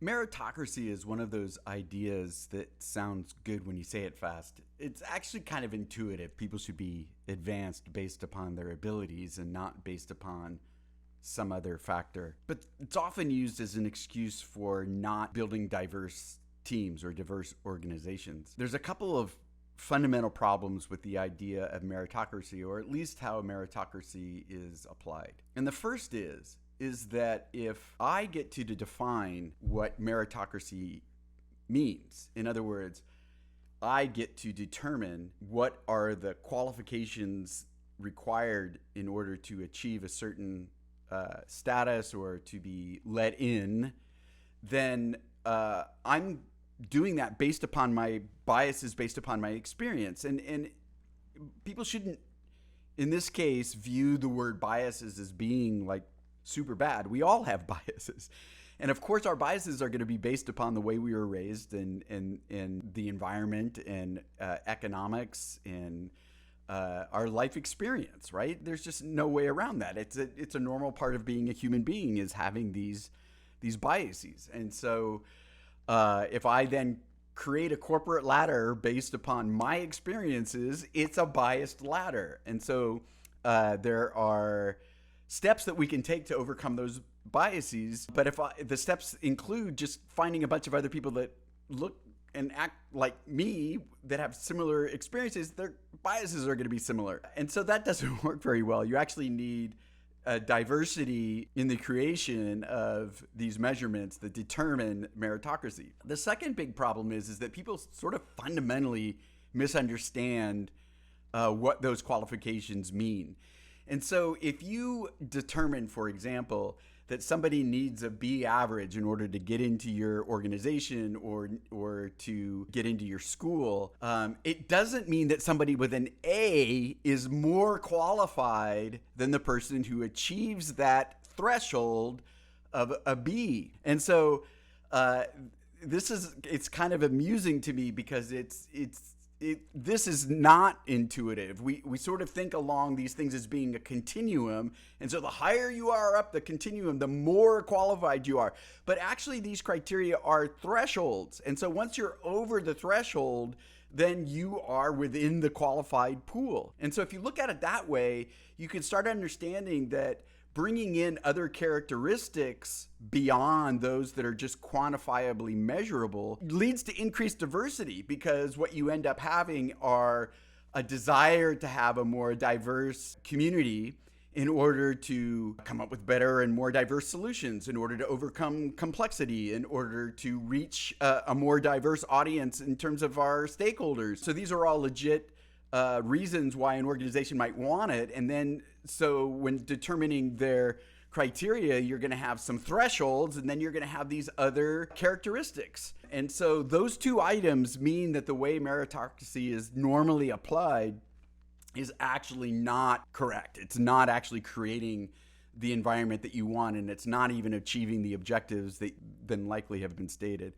Meritocracy is one of those ideas that sounds good when you say it fast. It's actually kind of intuitive. People should be advanced based upon their abilities and not based upon some other factor. But it's often used as an excuse for not building diverse teams or diverse organizations. There's a couple of fundamental problems with the idea of meritocracy, or at least how meritocracy is applied. And the first is that if I get to define what meritocracy means, in other words, I get to determine what are the qualifications required in order to achieve a certain status or to be let in, then I'm doing that based upon my biases, based upon my experience. And people shouldn't, in this case, view the word biases as being like super bad. We all have biases. And of course, our biases are going to be based upon the way we were raised and the environment and economics and our life experience, right? There's just no way around that. It's a normal part of being a human being is having these biases. And so if I then create a corporate ladder based upon my experiences, it's a biased ladder. And so there are steps that we can take to overcome those biases. But if the steps include just finding a bunch of other people that look and act like me that have similar experiences, their biases are going to be similar. And so that doesn't work very well. You actually need a diversity in the creation of these measurements that determine meritocracy. The second big problem is that people sort of fundamentally misunderstand what those qualifications mean. And so if you determine, for example, that somebody needs a B average in order to get into your organization or to get into your school, it doesn't mean that somebody with an A is more qualified than the person who achieves that threshold of a B. And so it's kind of amusing to me because this is not intuitive. We sort of think along these things as being a continuum. And so the higher you are up the continuum, the more qualified you are. But actually these criteria are thresholds. And so once you're over the threshold, then you are within the qualified pool. And so if you look at it that way, you can start understanding that bringing in other characteristics beyond those that are just quantifiably measurable leads to increased diversity, because what you end up having are a desire to have a more diverse community in order to come up with better and more diverse solutions, in order to overcome complexity, in order to reach a more diverse audience in terms of our stakeholders. So these are all legit reasons why an organization might want it. And then so when determining their criteria, you're going to have some thresholds, and then you're going to have these other characteristics. And so those two items mean that the way meritocracy is normally applied is actually not correct. It's not actually creating the environment that you want, and it's not even achieving the objectives that then likely have been stated.